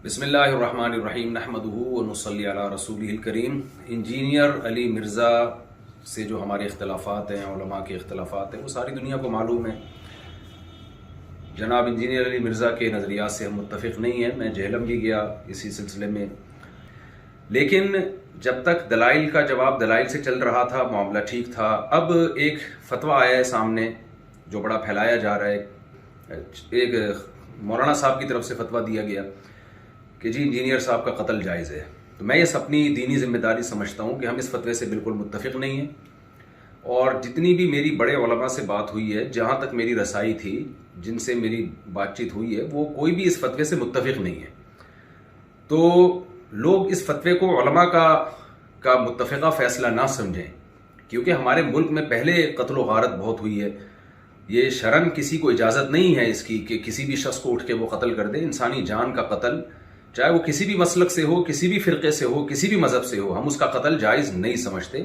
بسم اللہ الرحمن الرحیم نحمدہ ونصلی علی رسولہ الکریم۔ انجینئر علی مرزا سے جو ہمارے اختلافات ہیں، علماء کے اختلافات ہیں، وہ ساری دنیا کو معلوم ہے۔ جناب انجینئر علی مرزا کے نظریات سے ہم متفق نہیں ہیں، میں جہلم بھی گیا اسی سلسلے میں، لیکن جب تک دلائل کا جواب دلائل سے چل رہا تھا معاملہ ٹھیک تھا۔ اب ایک فتویٰ آیا ہے سامنے جو بڑا پھیلایا جا رہا ہے، ایک مولانا صاحب کی طرف سے فتویٰ دیا گیا کہ جی انجینئر صاحب کا قتل جائز ہے۔ تو میں یہ اپنی دینی ذمہ داری سمجھتا ہوں کہ ہم اس فتوے سے بالکل متفق نہیں ہیں، اور جتنی بھی میری بڑے علماء سے بات ہوئی ہے، جہاں تک میری رسائی تھی، جن سے میری بات چیت ہوئی ہے، وہ کوئی بھی اس فتوے سے متفق نہیں ہے۔ تو لوگ اس فتوے کو علماء کا متفقہ فیصلہ نہ سمجھیں، کیونکہ ہمارے ملک میں پہلے قتل و غارت بہت ہوئی ہے۔ یہ شرعاً کسی کو اجازت نہیں ہے اس کی کہ کسی بھی شخص کو اٹھ کے وہ قتل کر دے۔ انسانی جان کا قتل، چاہے وہ کسی بھی مسلک سے ہو، کسی بھی فرقے سے ہو، کسی بھی مذہب سے ہو، ہم اس کا قتل جائز نہیں سمجھتے۔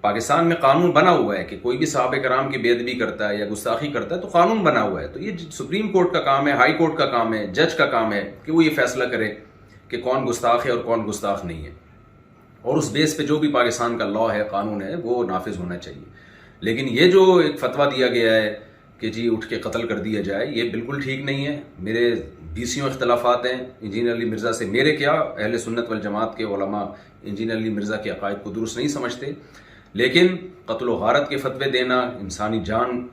پاکستان میں قانون بنا ہوا ہے کہ کوئی بھی صحابہ کرام کی بے ادبی کرتا ہے یا گستاخی کرتا ہے تو قانون بنا ہوا ہے۔ تو یہ سپریم کورٹ کا کام ہے، ہائی کورٹ کا کام ہے، جج کا کام ہے کہ وہ یہ فیصلہ کرے کہ کون گستاخ ہے اور کون گستاخ نہیں ہے، اور اس بیس پہ جو بھی پاکستان کا لاء ہے، قانون ہے، وہ نافذ ہونا چاہیے۔ لیکن یہ جو ایک فتویٰ دیا گیا ہے کہ جی اٹھ کے قتل کر دیا جائے، یہ بالکل ٹھیک نہیں ہے۔ میرے 20 اختلافات ہیں انجینئر علی مرزا سے، میرے کیا، اہل سنت والجماعت کے علماء انجینئر علی مرزا کے عقائد کو درست نہیں سمجھتے، لیکن قتل و غارت کے فتوے دینا، انسانی جان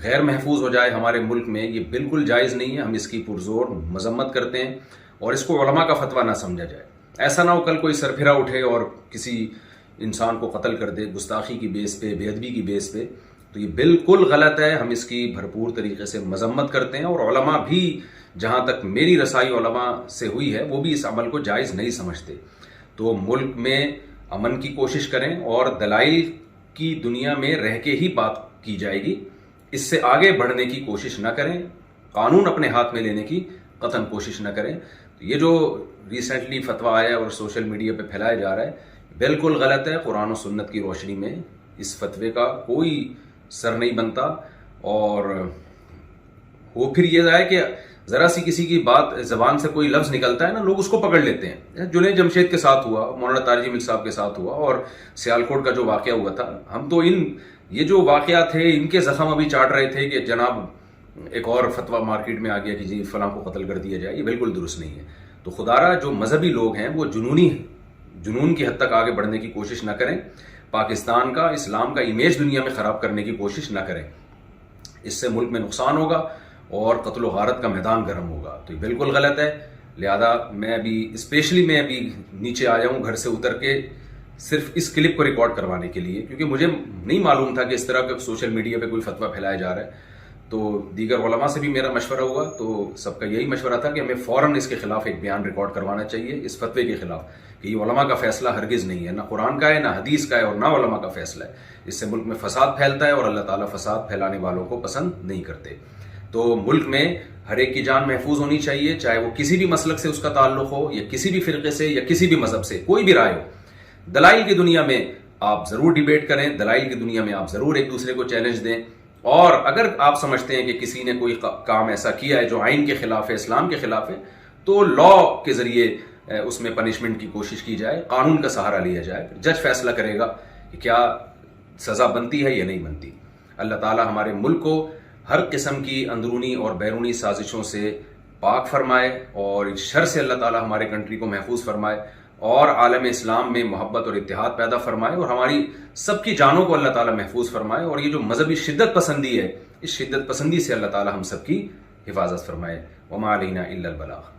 غیر محفوظ ہو جائے ہمارے ملک میں، یہ بالکل جائز نہیں ہے۔ ہم اس کی پرزور مذمت کرتے ہیں، اور اس کو علماء کا فتویٰ نہ سمجھا جائے۔ ایسا نہ ہو کل کوئی سرپھرا اٹھے اور کسی انسان کو قتل کر دے گستاخی کی بیس پہ، بے ادبی کی بیس پہ، تو یہ بالکل غلط ہے۔ ہم اس کی بھرپور طریقے سے مذمت کرتے ہیں، اور علماء بھی، جہاں تک میری رسائی علماء سے ہوئی ہے، وہ بھی اس عمل کو جائز نہیں سمجھتے۔ تو ملک میں امن کی کوشش کریں، اور دلائل کی دنیا میں رہ کے ہی بات کی جائے گی، اس سے آگے بڑھنے کی کوشش نہ کریں، قانون اپنے ہاتھ میں لینے کی قطعاً کوشش نہ کریں۔ تو یہ جو ریسنٹلی فتویٰ آیا ہے اور سوشل میڈیا پہ پھیلایا جا رہا ہے، بالکل غلط ہے۔ قرآن و سنت کی روشنی میں اس فتوے کا کوئی سر نہیں بنتا، اور وہ پھر یہ ہے کہ ذرا سی کسی کی بات زبان سے کوئی لفظ نکلتا ہے نا، لوگ اس کو پکڑ لیتے ہیں۔ جنید جمشید کے ساتھ ہوا، مولانا طارق جمیل صاحب کے ساتھ ہوا، اور سیالکوٹ کا جو واقعہ ہوا تھا، ہم تو یہ جو واقعات تھے، ان کے زخم ابھی چاٹ رہے تھے کہ جناب ایک اور فتویٰ مارکیٹ میں آ گیا کہ جی فلاں کو قتل کر دیا جائے۔ یہ بالکل درست نہیں ہے۔ تو خدارا جو مذہبی لوگ ہیں وہ جنون کی حد تک آگے بڑھنے کی کوشش نہ کریں، پاکستان کا، اسلام کا امیج دنیا میں خراب کرنے کی کوشش نہ کریں۔ اس سے ملک میں نقصان ہوگا اور قتل و غارت کا میدان گرم ہوگا۔ تو یہ بالکل غلط ہے۔ لہذا میں ابھی نیچے آیا ہوں گھر سے اتر کے، صرف اس کلپ کو ریکارڈ کروانے کے لیے، کیونکہ مجھے نہیں معلوم تھا کہ اس طرح کا سوشل میڈیا پہ کوئی فتویٰ پھیلایا جا رہا ہے۔ تو دیگر علماء سے بھی میرا مشورہ ہوا، تو سب کا یہی مشورہ تھا کہ ہمیں فوراً اس کے خلاف ایک بیان ریکارڈ کروانا چاہیے، اس فتوے کے خلاف، کہ یہ علماء کا فیصلہ ہرگز نہیں ہے، نہ قرآن کا ہے، نہ حدیث کا ہے، اور نہ علماء کا فیصلہ ہے۔ اس سے ملک میں فساد پھیلتا ہے، اور اللہ تعالیٰ فساد پھیلانے والوں کو پسند نہیں کرتے۔ تو ملک میں ہر ایک کی جان محفوظ ہونی چاہیے، چاہے وہ کسی بھی مسلک سے اس کا تعلق ہو، یا کسی بھی فرقے سے، یا کسی بھی مذہب سے، کوئی بھی رائے ہو۔ دلائل کی دنیا میں آپ ضرور ڈیبیٹ کریں، دلائل کی دنیا میں آپ ضرور ایک دوسرے کو چیلنج دیں، اور اگر آپ سمجھتے ہیں کہ کسی نے کوئی کام ایسا کیا ہے جو آئین کے خلاف ہے، اسلام کے خلاف ہے، تو لاء کے ذریعے اس میں پنشمنٹ کی کوشش کی جائے، قانون کا سہارا لیا جائے۔ جج فیصلہ کرے گا کہ کیا سزا بنتی ہے یا نہیں بنتی۔ اللہ تعالی ہمارے ملک کو ہر قسم کی اندرونی اور بیرونی سازشوں سے پاک فرمائے، اور اس شر سے اللہ تعالی ہمارے کنٹری کو محفوظ فرمائے، اور عالم اسلام میں محبت اور اتحاد پیدا فرمائے، اور ہماری سب کی جانوں کو اللہ تعالی محفوظ فرمائے، اور یہ جو مذہبی شدت پسندی ہے، اس شدت پسندی سے اللہ تعالی ہم سب کی حفاظت فرمائے۔ وما علینا الا البلاغ۔